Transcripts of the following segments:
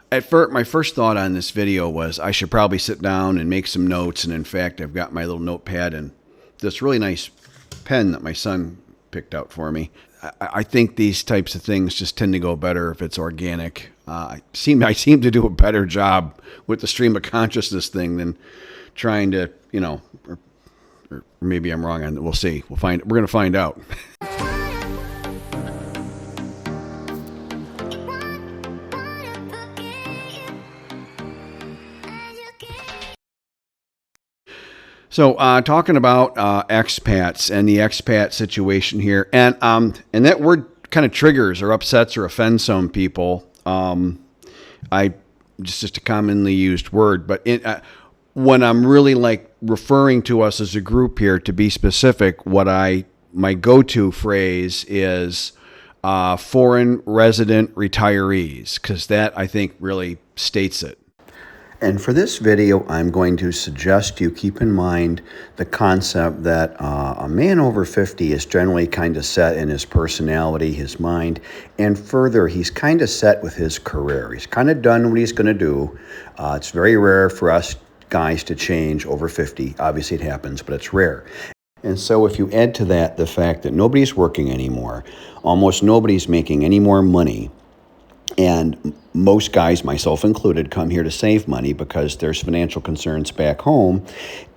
At first, my first thought on this video was I should probably sit down and make some notes. And in fact, I've got my little notepad and this really nice pen that my son picked out for me. I think these types of things just tend to go better if it's organic. I seem to do a better job with the stream of consciousness thing than trying to, or maybe I'm wrong on that. We'll see. We're going to find out. So, talking about expats and the expat situation here, and that word kind of triggers or upsets or offends some people. Just a commonly used word, but when I'm really like referring to us as a group here, to be specific, my go-to phrase is foreign resident retirees, because that I think really states it. And for this video, I'm going to suggest you keep in mind the concept that a man over 50 is generally kind of set in his personality, his mind, and further, he's kind of set with his career. He's kind of done what he's going to do. It's very rare for us guys to change over 50. Obviously, it happens, but it's rare. And so if you add to that the fact that nobody's working anymore, almost nobody's making any more money, and most guys, myself included, come here to save money because there's financial concerns back home.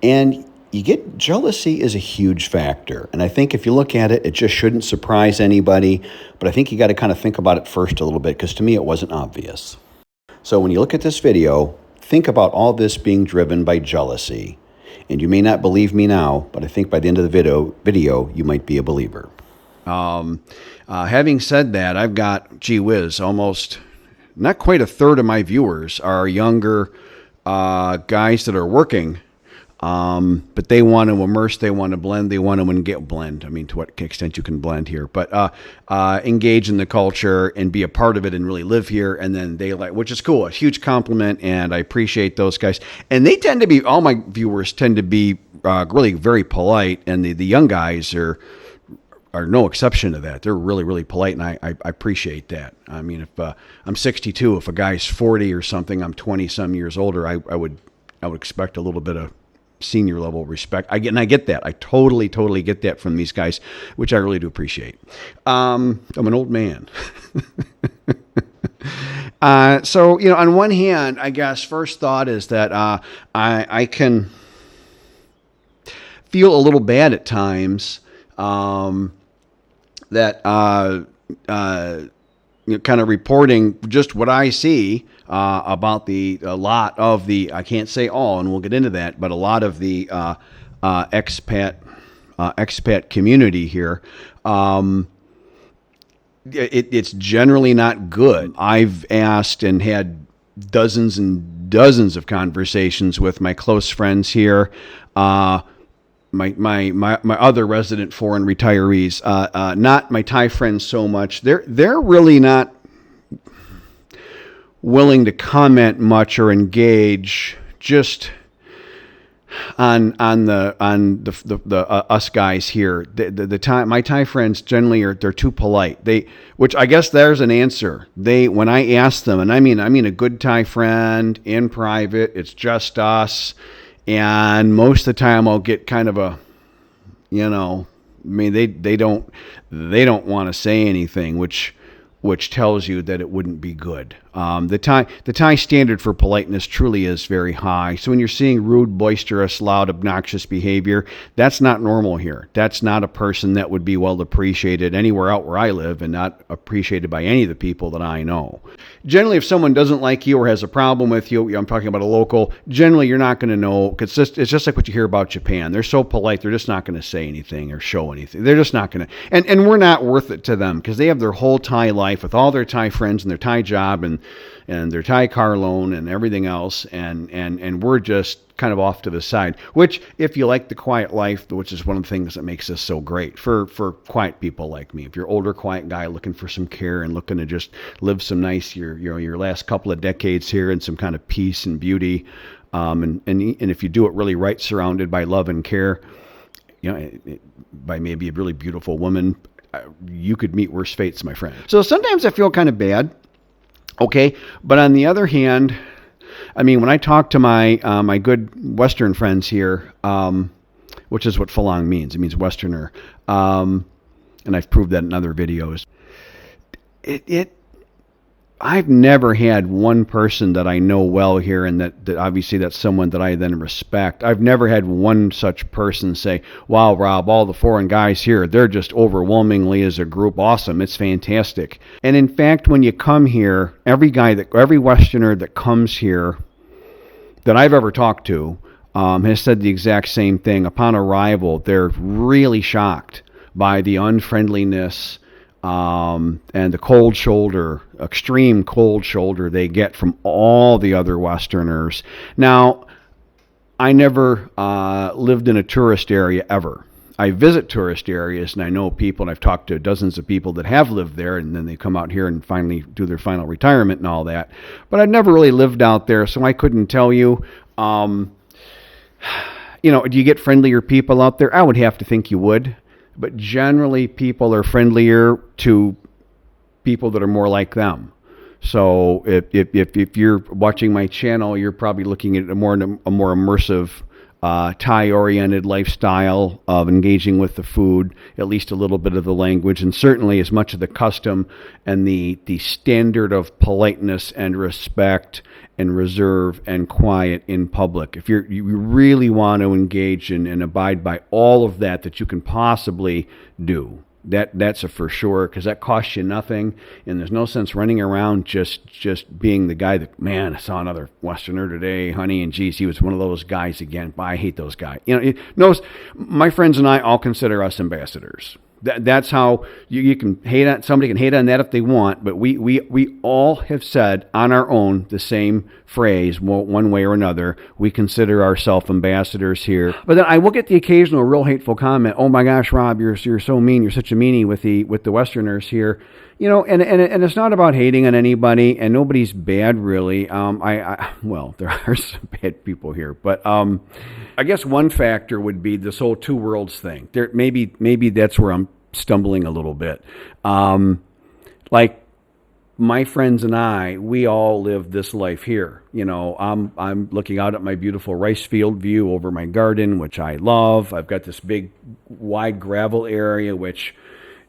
And you get jealousy is a huge factor. And I think if you look at it, it just shouldn't surprise anybody. But I think you got to kind of think about it first a little bit, because to me, it wasn't obvious. So when you look at this video, think about all this being driven by jealousy. And you may not believe me now, but I think by the end of the video you might be a believer. Having said that, I've got, gee whiz, almost not quite a third of my viewers are younger guys that are working, but they want to immerse, they want to blend, they want to blend. I mean, to what extent you can blend here, but engage in the culture and be a part of it and really live here. And then they which is cool, a huge compliment, and I appreciate those guys. And they tend to be, all my viewers tend to be really very polite, and the young guys are no exception to that. They're really, really polite, and I appreciate that. I mean, if I'm 62, if a guy's 40 or something, I'm 20 some years older, I would expect a little bit of senior level respect. I get that. I totally get that from these guys, which I really do appreciate. I'm an old man. So, on one hand, I guess first thought is that I can feel a little bad at times, that kind of reporting just what I see about a lot of the, I can't say all, and we'll get into that, but a lot of the expat community here. It's generally not good. I've asked and had dozens and dozens of conversations with my close friends here. My other resident foreign retirees, not my Thai friends so much. They're really not willing to comment much or engage just on the us guys here. My Thai friends generally they're too polite. Which I guess there's an answer. When I ask them, and I mean a good Thai friend in private, it's just us. And most of the time I'll get kind of a, they don't want to say anything, which tells you that it wouldn't be good. The Thai standard for politeness truly is very high. So when you're seeing rude, boisterous, loud, obnoxious behavior, that's not normal here. That's not a person that would be well appreciated anywhere out where I live, and not appreciated by any of the people that I know. Generally, if someone doesn't like you or has a problem with you, I'm talking about a local, generally you're not going to know. It's just like what you hear about Japan. They're so polite, they're just not going to say anything or show anything. They're just not going to. And we're not worth it to them, because they have their whole Thai life with all their Thai friends and their Thai job and their Thai car loan and everything else, and we're just kind of off to the side. Which, if you like the quiet life, which is one of the things that makes this so great for quiet people like me, if you're older, quiet guy looking for some care and looking to just live some nice your last couple of decades here in some kind of peace and beauty, and if you do it really right, surrounded by love and care, by maybe a really beautiful woman, you could meet worse fates, my friend. So sometimes I feel kind of bad Okay, but on the other hand, I mean, when I talk to my my good Western friends here, which is what Falang means. It means Westerner, and I've proved that in other videos. It I've never had one person that I know well here, and that obviously that's someone that I then respect. I've never had one such person say, "Wow, Rob, all the foreign guys here, they're just overwhelmingly as a group awesome. It's fantastic." And in fact, when you come here, every Westerner that comes here that I've ever talked to has said the exact same thing. Upon arrival, they're really shocked by the unfriendliness and the cold shoulder, extreme cold shoulder they get from all the other Westerners. Now, I never lived in a tourist area ever. I visit tourist areas, and I know people, and I've talked to dozens of people that have lived there, and then they come out here and finally do their final retirement and all that. But I've never really lived out there, so I couldn't tell you. You know, do you get friendlier people out there? I would have to think you would. But generally, people are friendlier to people that are more like them. So if you're watching my channel, you're probably looking at a more immersive, Thai-oriented lifestyle of engaging with the food, at least a little bit of the language, and certainly as much of the custom and the standard of politeness and respect and reserve and quiet in public. If you really want to engage in and abide by all of that you can possibly do, that's a for sure, because that costs you nothing, and there's no sense running around just being the guy that, man, I saw another Westerner today, honey, and geez, he was one of those guys again. I hate those guys. You know, notice my friends and I all consider us ambassadors. That's how you can hate on somebody, can hate on that if they want, but we all have said on our own the same phrase one way or another. We consider ourselves ambassadors here. But then I will get the occasional real hateful comment. Oh my gosh, Rob, you're so mean. You're such a meanie with the Westerners here. You know, and it's not about hating on anybody, and nobody's bad really. Well, there are some bad people here, but I guess one factor would be this whole two worlds thing. Maybe that's where I'm stumbling a little bit. Like my friends and I, we all live this life here. You know, I'm looking out at my beautiful rice field view over my garden, which I love. I've got this big, wide gravel area, which,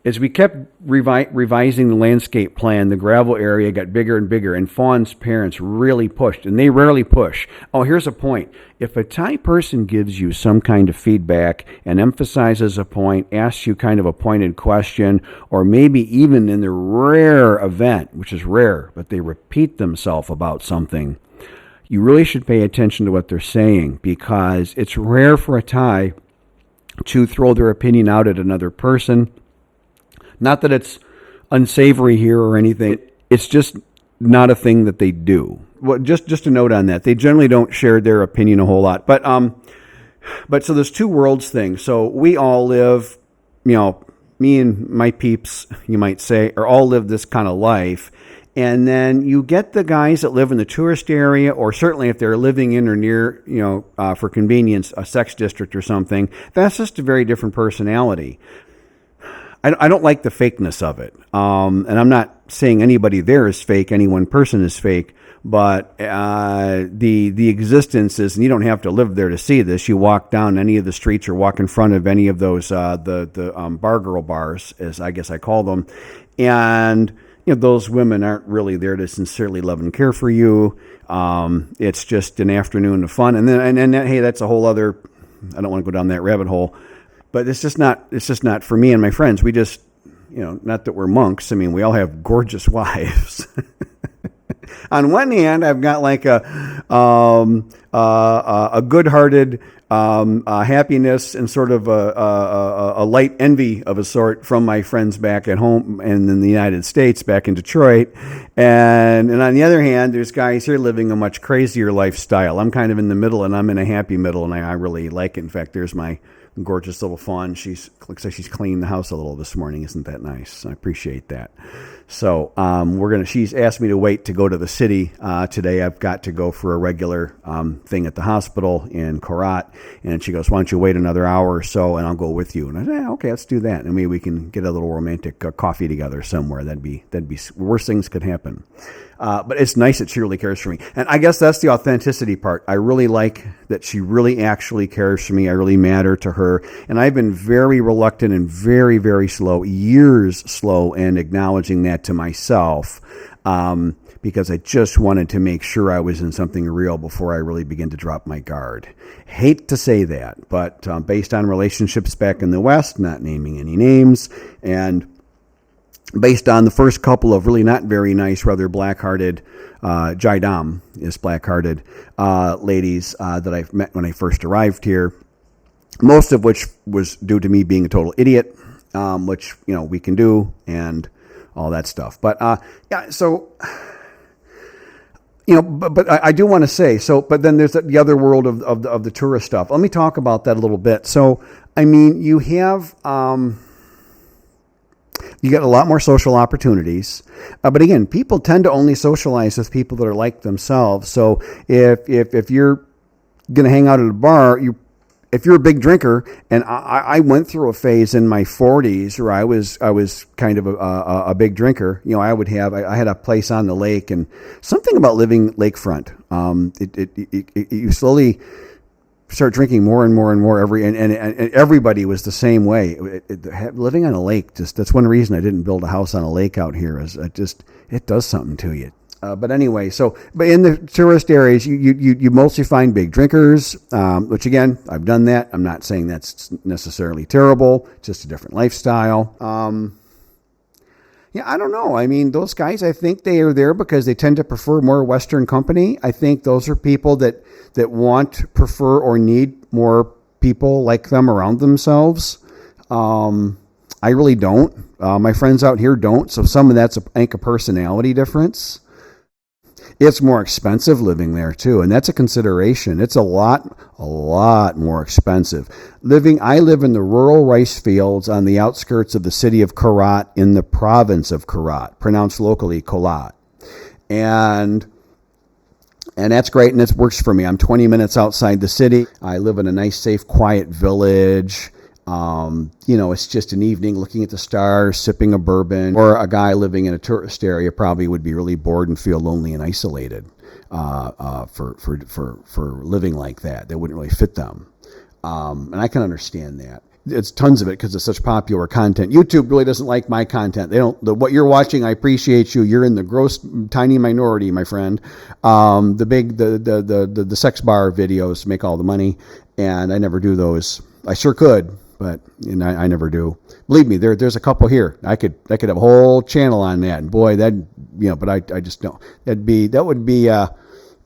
as we kept revising the landscape plan, the gravel area got bigger and bigger, and Fawn's parents really pushed, and they rarely push. Oh, here's a point. If a Thai person gives you some kind of feedback and emphasizes a point, asks you kind of a pointed question, or maybe even in the rare event, which is rare, but they repeat themselves about something, you really should pay attention to what they're saying, because it's rare for a Thai to throw their opinion out at another person. Not that it's unsavory here or anything. It's just not a thing that they do. Well, just a note on that. They generally don't share their opinion a whole lot. But so there's two worlds thing. So we all live, you know, me and my peeps, you might say, are all live this kind of life. And then you get the guys that live in the tourist area, or certainly if they're living in or near, you know, for convenience, a sex district or something. That's just a very different personality. I don't like the fakeness of it. And I'm not saying anybody there is fake, any one person is fake, but the existence is, and you don't have to live there to see this. You walk down any of the streets or walk in front of any of those the bar girl bars, as I guess I call them, and you know, those women aren't really there to sincerely love and care for you. It's just an afternoon of fun, and then hey, that's a whole other. I don't want to go down that rabbit hole. But it's just not for me and my friends. We just, you know, not that we're monks. I mean, we all have gorgeous wives. On one hand, I've got like a good-hearted happiness and sort of a light envy of a sort from my friends back at home and in the United States, back in Detroit. And on the other hand, there's guys here living a much crazier lifestyle. I'm kind of in the middle, and I'm in a happy middle, and I really like it. In fact, there's my gorgeous little fawn. Looks like she's cleaned the house a little this morning. Isn't that nice? I appreciate that. So she's asked me to wait to go to the city today. I've got to go for a regular thing at the hospital in Korat. And she goes, why don't you wait another hour or so and I'll go with you. And I said, okay, let's do that. And maybe we can get a little romantic coffee together somewhere. That'd be worse things could happen. But it's nice that she really cares for me. And I guess that's the authenticity part. I really like that she really actually cares for me. I really matter to her. And I've been very reluctant and very, very slow, years slow in acknowledging that to myself, because I just wanted to make sure I was in something real before I really begin to drop my guard. Hate to say that, but based on relationships back in the West, not naming any names, and based on the first couple of really not very nice, rather black-hearted, Jaidam is black-hearted, ladies that I've met when I first arrived here, most of which was due to me being a total idiot, which, we can do, and all that stuff. But, yeah, so, but I do want to say, but then there's the other world of the tourist stuff. Let me talk about that a little bit. So, I mean, you have... you get a lot more social opportunities. But again, people tend to only socialize with people that are like themselves. So if you're going to hang out at a bar, if you're a big drinker, and I went through a phase in my 40s where I was kind of a big drinker. I had a place on the lake, and something about living lakefront. You slowly start drinking more and more and more and everybody was the same way. Living on a lake, that's one reason I didn't build a house on a lake out here, is it does something to you. But anyway, but in the tourist areas, you mostly find big drinkers, which again, I've done that. I'm not saying that's necessarily terrible, just a different lifestyle. Yeah, I don't know. I mean, those guys, I think they are there because they tend to prefer more Western company. I think those are people that want, prefer, or need more people like them around themselves. I really don't. My friends out here don't. So some of that's, I think, a personality difference. It's more expensive living there too, and that's a consideration. It's a lot more expensive. I live in the rural rice fields on the outskirts of the city of Korat in the province of Korat, pronounced locally Kolat. And that's great, and it works for me. I'm 20 minutes outside the city. I live in a nice, safe, quiet village. It's just an evening looking at the stars, sipping a bourbon, or a guy living in a tourist area probably would be really bored and feel lonely and isolated, for living like that. That wouldn't really fit them. And I can understand that. It's tons of it because it's such popular content. YouTube really doesn't like my content. What you're watching, I appreciate you. You're in the gross, tiny minority, my friend. The sex bar videos make all the money, and I never do those. I sure could, but I never do. Believe me, there's a couple here. I could have a whole channel on that. And boy, but I just don't. That would be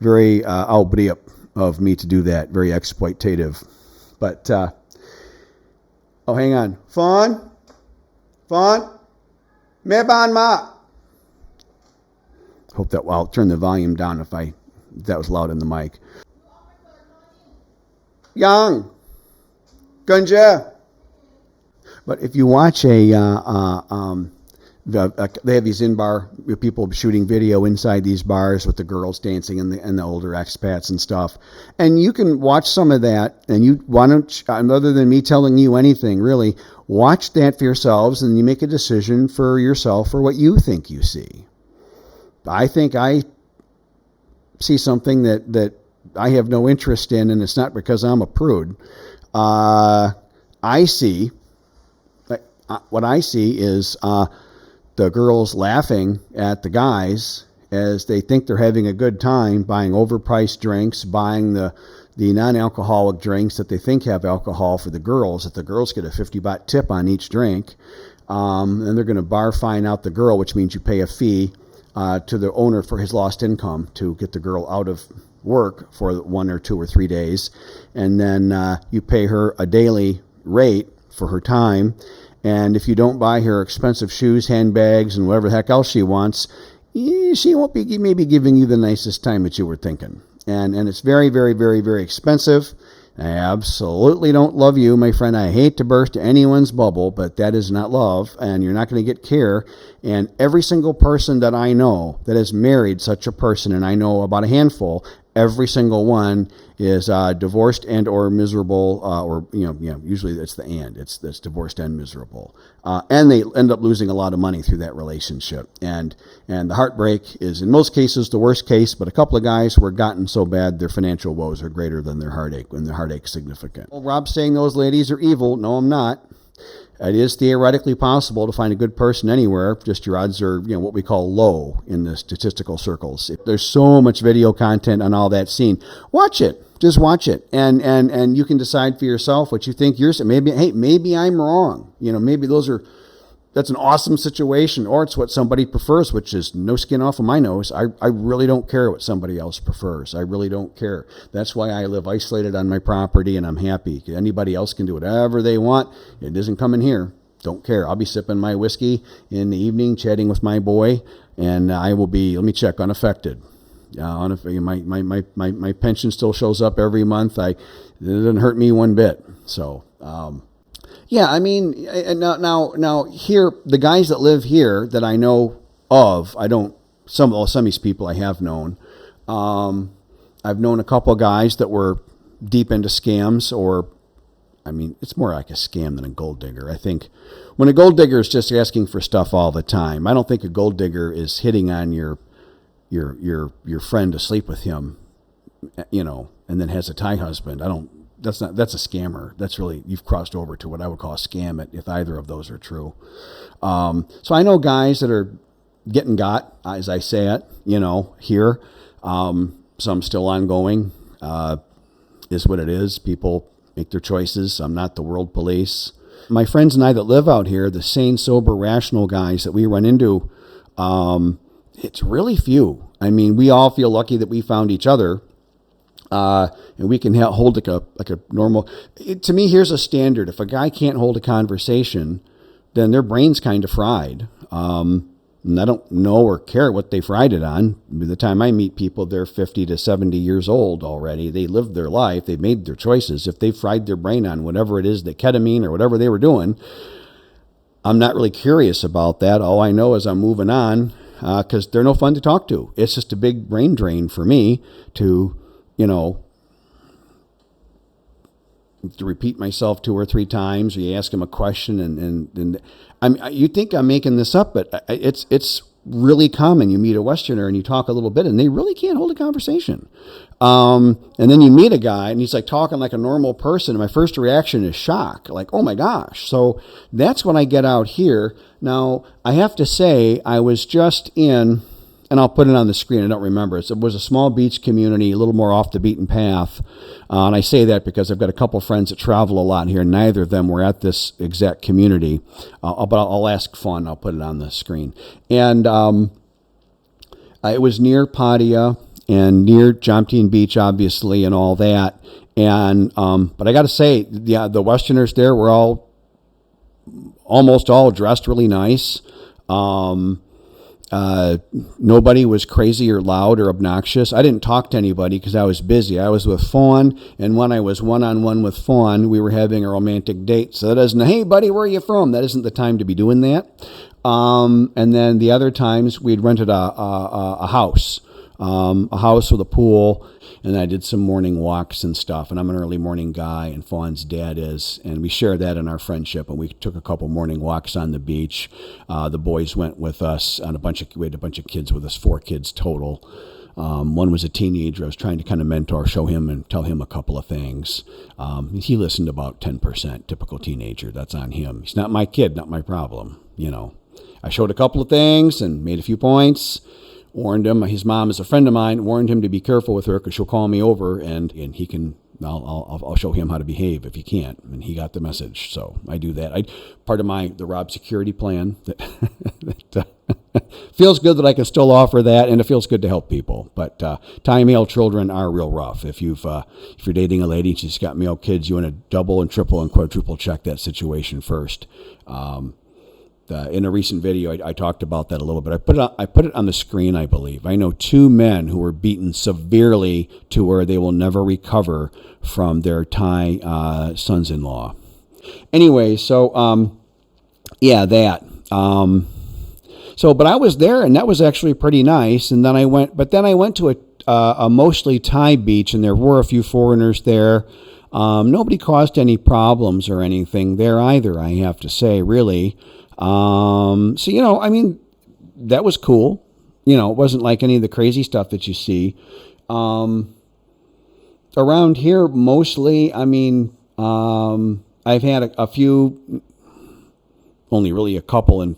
very albeit of me to do that. Very exploitative. But hang on. Fawn, meban ma. Hope that. Well, I'll turn the volume down if that was loud in the mic. Yang. Gunja. But if you watch they have these in-bar people shooting video inside these bars with the girls dancing and the older expats and stuff. And you can watch some of that, and you want to, other than me telling you anything, really, watch that for yourselves, and you make a decision for yourself for what you think you see. I think I see something that I have no interest in, and it's not because I'm a prude. What I see is the girls laughing at the guys as they think they're having a good time, buying overpriced drinks, buying the non-alcoholic drinks that they think have alcohol for the girls, that the girls get a 50 baht tip on each drink. And they're going to bar fine out the girl, which means you pay a fee to the owner for his lost income to get the girl out of work for 1 or 2 or 3 days. And then you pay her a daily rate for her time. And if you don't buy her expensive shoes, handbags, and whatever the heck else she wants, she won't be maybe giving you the nicest time that you were thinking. And it's very, very, very, very expensive. I absolutely don't love you, my friend. I hate to burst anyone's bubble, but that is not love, and you're not going to get care. And every single person that I know that has married such a person, and I know about a handful, every single one is divorced and or miserable, or usually it's the and. It's divorced and miserable, and they end up losing a lot of money through that relationship. And the heartbreak is in most cases the worst case, but a couple of guys were gotten so bad their financial woes are greater than their heartache, when their heartache's significant. Well, Rob's saying those ladies are evil. No, I'm not. It is theoretically possible to find a good person anywhere. Just your odds are, what we call low in the statistical circles. There's so much video content on all that scene. Watch it. Just watch it, and you can decide for yourself what you think. Maybe I'm wrong. Maybe that's an awesome situation, or it's what somebody prefers, which is no skin off of my nose. I really don't care what somebody else prefers. I really don't care. That's why I live isolated on my property, and I'm happy. Anybody else can do whatever they want. It isn't coming here. Don't care. I'll be sipping my whiskey in the evening, chatting with my boy, and I will be, let me check, unaffected. My pension still shows up every month. It doesn't hurt me one bit. So, now here, the guys that live here that I know of, some of these people I have known. I've known a couple of guys that were deep into scams, it's more like a scam than a gold digger. I think when a gold digger is just asking for stuff all the time, I don't think a gold digger is hitting on your friend to sleep with him, and then has a Thai husband. That's a scammer. That's really, you've crossed over to what I would call a scam if either of those are true. So I know guys that are getting got, as I say it, here. Some still ongoing, is what it is. People make their choices. I'm not the world police. My friends and I that live out here, the sane, sober, rational guys that we run into, it's really few. We all feel lucky that we found each other, and we can hold like a normal. To me, here's a standard: if a guy can't hold a conversation, then their brain's kind of fried. And I don't know or care what they fried it on. By the time I meet people, they're 50 to 70 years old already. They lived their life. They've made their choices. If they fried their brain on whatever it is, the ketamine or whatever they were doing, I'm not really curious about that. All I know is I'm moving on, because they're no fun to talk to. It's just a big brain drain for me to repeat myself 2 or 3 times, or you ask them a question, and you think I'm making this up, but it's really common. You meet a Westerner and you talk a little bit, and they really can't hold a conversation. And then you meet a guy, and he's like talking like a normal person, and my first reaction is shock, like, oh my gosh. So that's what I get out here. Now, I have to say, I was just in, and I'll put it on the screen, I don't remember. It was a small beach community, a little more off the beaten path. And I say that because I've got a couple of friends that travel a lot here. Neither of them were at this exact community. But I'll ask Fawn, I'll put it on the screen. And it was near Pattaya and near Jomtien Beach, obviously, and all that. And but I got to say, the Westerners there were almost all dressed really nice. Nobody was crazy or loud or obnoxious. I didn't talk to anybody because I was busy. I was with Fawn, and when I was one-on-one with Fawn, we were having a romantic date. So that isn't, hey, buddy, where are you from? That isn't the time to be doing that. And then the other times, we'd rented a house with a pool, and I did some morning walks and stuff. And I'm an early morning guy, and Fawn's dad is, and we shared that in our friendship. And we took a couple morning walks on the beach. The boys went with us on we had a bunch of kids with us, 4 kids total. One was a teenager. I was trying to kind of mentor, show him and tell him a couple of things. He listened about 10%, typical teenager. That's on him. He's not my kid, not my problem. I showed a couple of things and made a few points. Warned him, his mom is a friend of mine, warned him to be careful with her because she'll call me over, and he can, I'll show him how to behave if he can't. And he got the message. So I do that. Part of the Rob security plan that feels good that I can still offer that, and it feels good to help people. But Thai male children are real rough. If you're dating a lady and she's got male kids, you want to double and triple and quadruple check that situation first. in a recent video, I talked about that a little bit. I put it on the screen, I believe. I know two men who were beaten severely to where they will never recover from their Thai sons-in-law. Anyway, so yeah, that. But I was there, and that was actually pretty nice. And then I went to a mostly Thai beach, and there were a few foreigners there. Nobody caused any problems or anything there either, I have to say, really. That was cool. It wasn't like any of the crazy stuff that you see. Around here, mostly, I've had a few, only really a couple in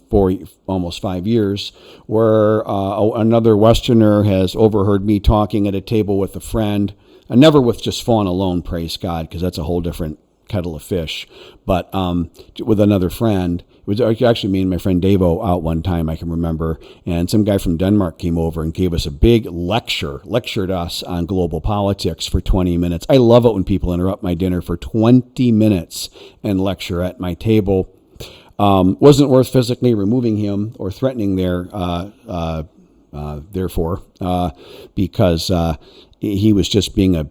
almost 5 years, where another Westerner has overheard me talking at a table with a friend. Never with just Fawn alone, praise God, because that's a whole different kettle of fish. But with another friend, it was actually me and my friend Davo out one time, I can remember, and some guy from Denmark came over and gave us a big lectured us on global politics for 20 minutes. I love it when people interrupt my dinner for 20 minutes and lecture at my table. Wasn't worth physically removing him or threatening therefore, because he was just being an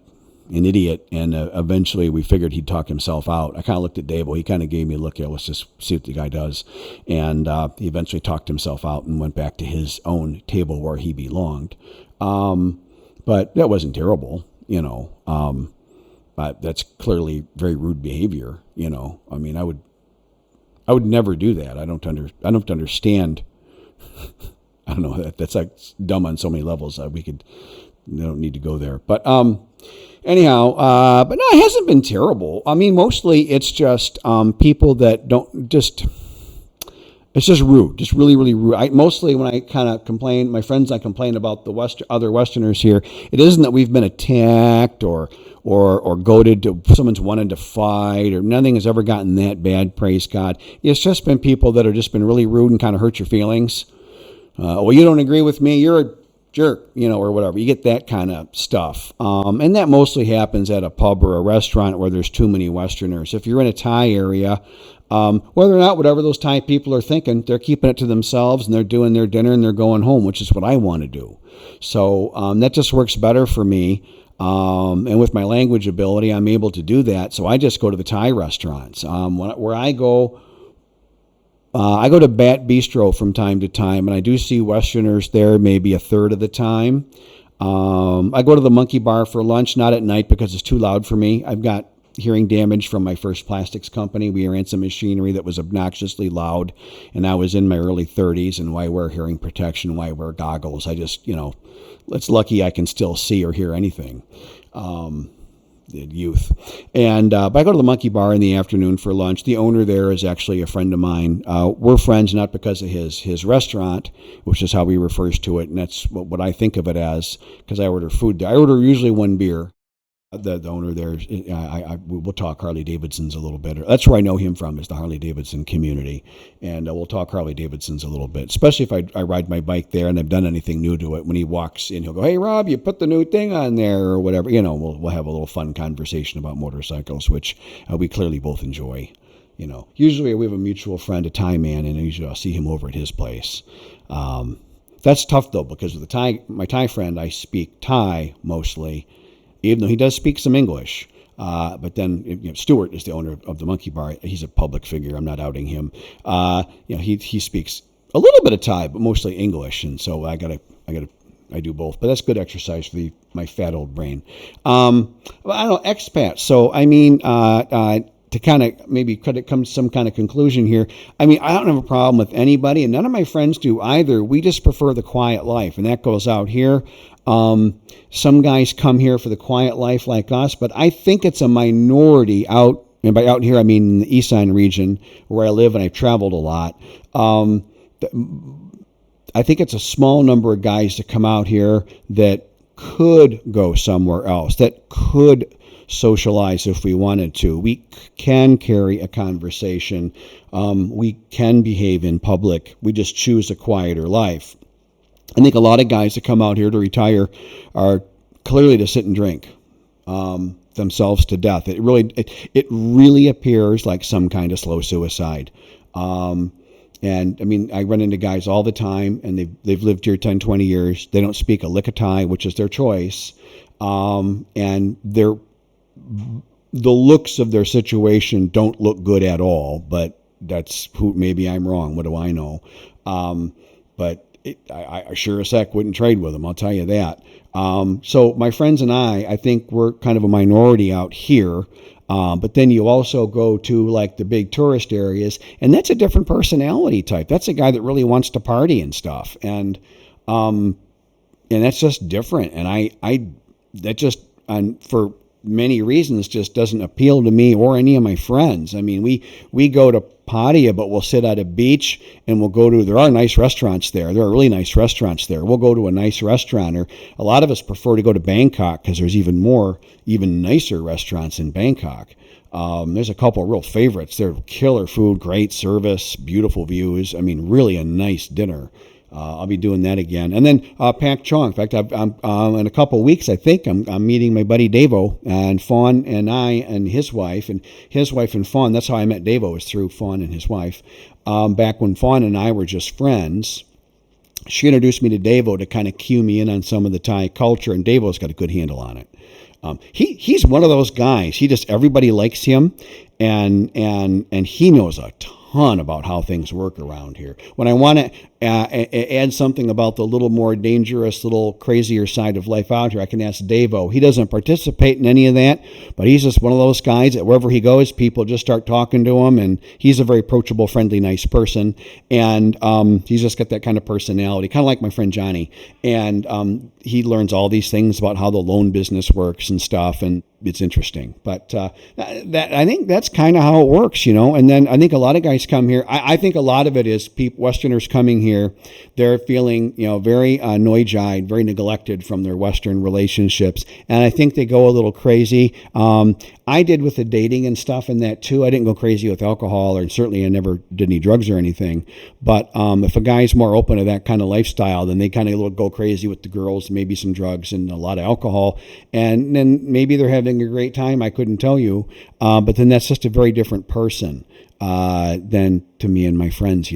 idiot, and eventually we figured he'd talk himself out. I kind of looked at Davo. He kind of gave me a look. Let's just see what the guy does. And he eventually talked himself out and went back to his own table where he belonged. But that wasn't terrible, but that's clearly very rude behavior. I would never do that. I don't understand. I don't know. That's like dumb on so many levels. We don't need to go there. But anyhow, but no, it hasn't been terrible. Mostly it's just people that don't just. It's just rude, just really, really rude. Mostly when I kind of complain, my friends, I complain about the other Westerners here. It isn't that we've been attacked or goaded to someone's wanted to fight, or nothing has ever gotten that bad, praise God. It's just been people that have just been really rude and kind of hurt your feelings. Well, you don't agree with me, you're a jerk, or whatever. You get that kind of stuff. And that mostly happens at a pub or a restaurant where there's too many Westerners. If you're in a Thai area, whether or not whatever those Thai people are thinking, they're keeping it to themselves and they're doing their dinner and they're going home, which is what I want to do. So that just works better for me. And with my language ability, I'm able to do that. So I just go to the Thai restaurants. Where I go to Bat Bistro from time to time, and I do see Westerners there maybe a third of the time. I go to the Monkey Bar for lunch, not at night because it's too loud for me. I've got hearing damage from my first plastics company. We ran some machinery that was obnoxiously loud, and I was in my early 30s, and why wear hearing protection, why wear goggles? I just, it's lucky I can still see or hear anything. Youth. And but I go to the Monkey Bar in the afternoon for lunch. The owner there is actually a friend of mine. We're friends not because of his restaurant, which is how he refers to it, and that's what I think of it as, because I order food there. I order usually one beer. The owner there, we'll talk Harley Davidsons a little bit. That's where I know him from, is the Harley Davidson community. And we'll talk Harley Davidsons a little bit, especially if I ride my bike there and I've done anything new to it. When he walks in, he'll go, "Hey, Rob, you put the new thing on there," or whatever. We'll have a little fun conversation about motorcycles, which we clearly both enjoy. Usually we have a mutual friend, a Thai man, and usually I'll see him over at his place. That's tough, though, because with my Thai friend, I speak Thai mostly, even though he does speak some English. But then, Stuart is the owner of the Monkey Bar. He's a public figure. I'm not outing him. He speaks a little bit of Thai, but mostly English. And so I do both. But that's good exercise for my fat old brain. I don't know, expats. So, to kind of maybe come to some kind of conclusion here, I don't have a problem with anybody, and none of my friends do either. We just prefer the quiet life, and that goes out here. Some guys come here for the quiet life like us, but I think it's a minority out, and by out here I mean in the Isan Region where I live and I've traveled a lot. I think it's a small number of guys that come out here that could go somewhere else, that could socialize if we wanted to. We can carry a conversation. We can behave in public. We just choose a quieter life. I think a lot of guys that come out here to retire are clearly to sit and drink themselves to death. It really appears like some kind of slow suicide. And I mean, I run into guys all the time, and they've lived here 10, 20 years. They don't speak a lick of Thai, which is their choice. And the looks of their situation don't look good at all, but that's who, maybe I'm wrong. What do I know? But I sure as heck wouldn't trade with them. I'll tell you that. So my friends and I think we're kind of a minority out here. But then you also go to like the big tourist areas, and that's a different personality type. That's a guy that really wants to party and stuff. And that's just different. And that just, for many reasons, just doesn't appeal to me or any of my friends. I mean, we go to Pattaya, but we'll sit at a beach and we'll go to, there are nice restaurants there. There are really nice restaurants there. We'll go to a nice restaurant, or a lot of us prefer to go to Bangkok because there's even nicer restaurants in Bangkok. There's a couple of real favorites. They're killer food, great service, beautiful views. I mean, really a nice dinner. I'll be doing that again. And then Pak Chong. In fact, I'm in a couple of weeks, I think, I'm meeting my buddy Davo, and Fawn and I and his wife and Fawn. That's how I met Davo, was through Fawn and his wife. Back when Fawn and I were just friends, she introduced me to Davo to kind of cue me in on some of the Thai culture, and Davo's got a good handle on it. He's one of those guys. Everybody likes him, and he knows a ton about how things work around here. When I want to add something about the little more dangerous, little crazier side of life out here, I can ask Davo. He doesn't participate in any of that, but he's just one of those guys that wherever he goes, people just start talking to him, and he's a very approachable, friendly, nice person, and he's just got that kind of personality, kind of like my friend Johnny, and he learns all these things about how the loan business works and stuff, and it's interesting. But that, I think that's kind of how it works, and then I think a lot of guys come here. I think a lot of it is Westerners coming here. They're feeling, very noijide, very neglected from their Western relationships. And I think they go a little crazy. I did with the dating and stuff and that too. I didn't go crazy with alcohol, or certainly I never did any drugs or anything. But if a guy's more open to that kind of lifestyle, then they kind of go crazy with the girls, maybe some drugs and a lot of alcohol. And then maybe they're having a great time. I couldn't tell you. But then that's just a very different person than to me and my friends,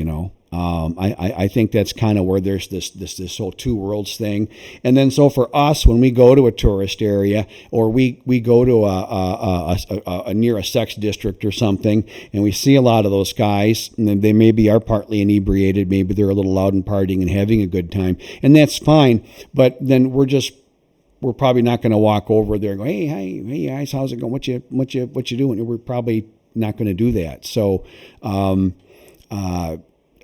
I think that's kind of where there's this whole two worlds thing. And then so for us, when we go to a tourist area, or we go to a near a sex district or something, and we see a lot of those guys, and they maybe are partly inebriated, maybe they're a little loud and partying and having a good time, and that's fine. But then we're probably not going to walk over there and go, hey guys, how's it going? What you doing? We're probably not going to do that. So,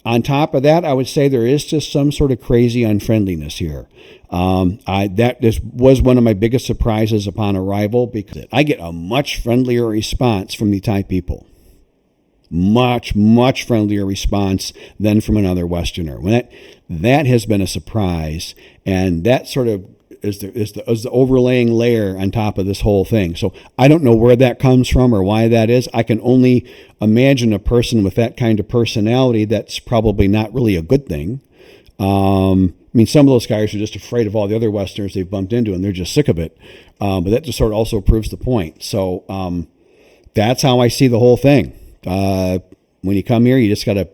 on top of that, I would say there is just some sort of crazy unfriendliness here. This was one of my biggest surprises upon arrival, because I get a much friendlier response from the Thai people. Much, much friendlier response than from another Westerner. That has been a surprise, and that sort of is the overlaying layer on top of this whole thing. So I don't know where that comes from or why that is. I can only imagine a person with that kind of personality. That's probably not really a good thing. I mean, some of those guys are just afraid of all the other Westerners they've bumped into, and they're just sick of it. But that just sort of also proves the point. So that's how I see the whole thing. When you come here, you just got to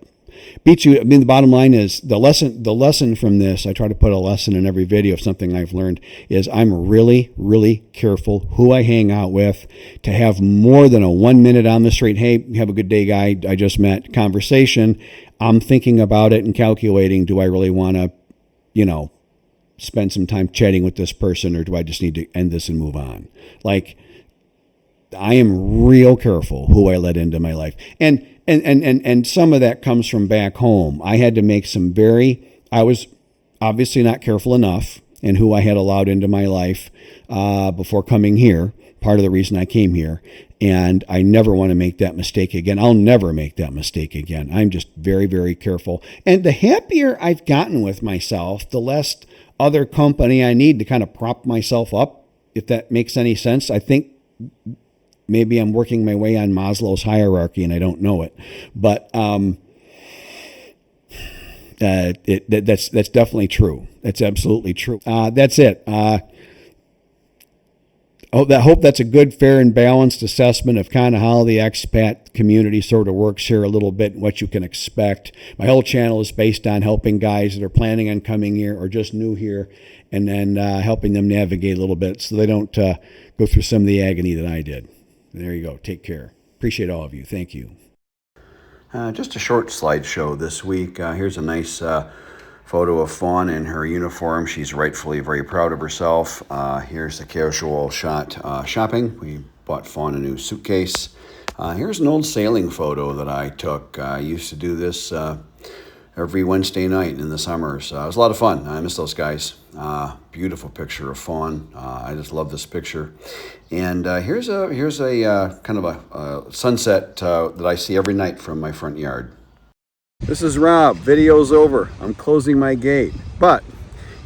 beat you. I mean, the bottom line is the lesson from this, I try to put a lesson in every video of something I've learned, is I'm really, really careful who I hang out with. To have more than a 1 minute on the street, hey, have a good day, guy, I just met, conversation, I'm thinking about it and calculating, do I really want to, spend some time chatting with this person, or do I just need to end this and move on? Like, I am real careful who I let into my life. And some of that comes from back home. I had to make I was obviously not careful enough in who I had allowed into my life before coming here. Part of the reason I came here. And I never want to make that mistake again. I'll never make that mistake again. I'm just very, very careful. And the happier I've gotten with myself, the less other company I need to kind of prop myself up, if that makes any sense. I think maybe I'm working my way on Maslow's hierarchy and I don't know it, but that's definitely true. That's absolutely true. That's it. hope that's a good, fair, and balanced assessment of kind of how the expat community sort of works here a little bit and what you can expect. My whole channel is based on helping guys that are planning on coming here or just new here, and then helping them navigate a little bit so they don't go through some of the agony that I did. There you go. Take care. Appreciate all of you. Thank you. Just a short slideshow this week. Here's a nice photo of Fawn in her uniform. She's rightfully very proud of herself. Here's the casual shot shopping. We bought Fawn a new suitcase. Here's an old sailing photo that I took. I used to do this every Wednesday night in the summers. It was a lot of fun. I miss those guys. Beautiful picture of Fawn. I just love this picture. And here's a kind of a sunset that I see every night from my front yard. This is Rob. Video's over. I'm closing my gate. But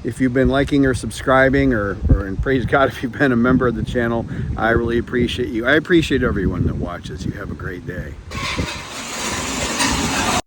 if you've been liking or subscribing, or and praise God if you've been a member of the channel, I really appreciate you. I appreciate everyone that watches. You have a great day.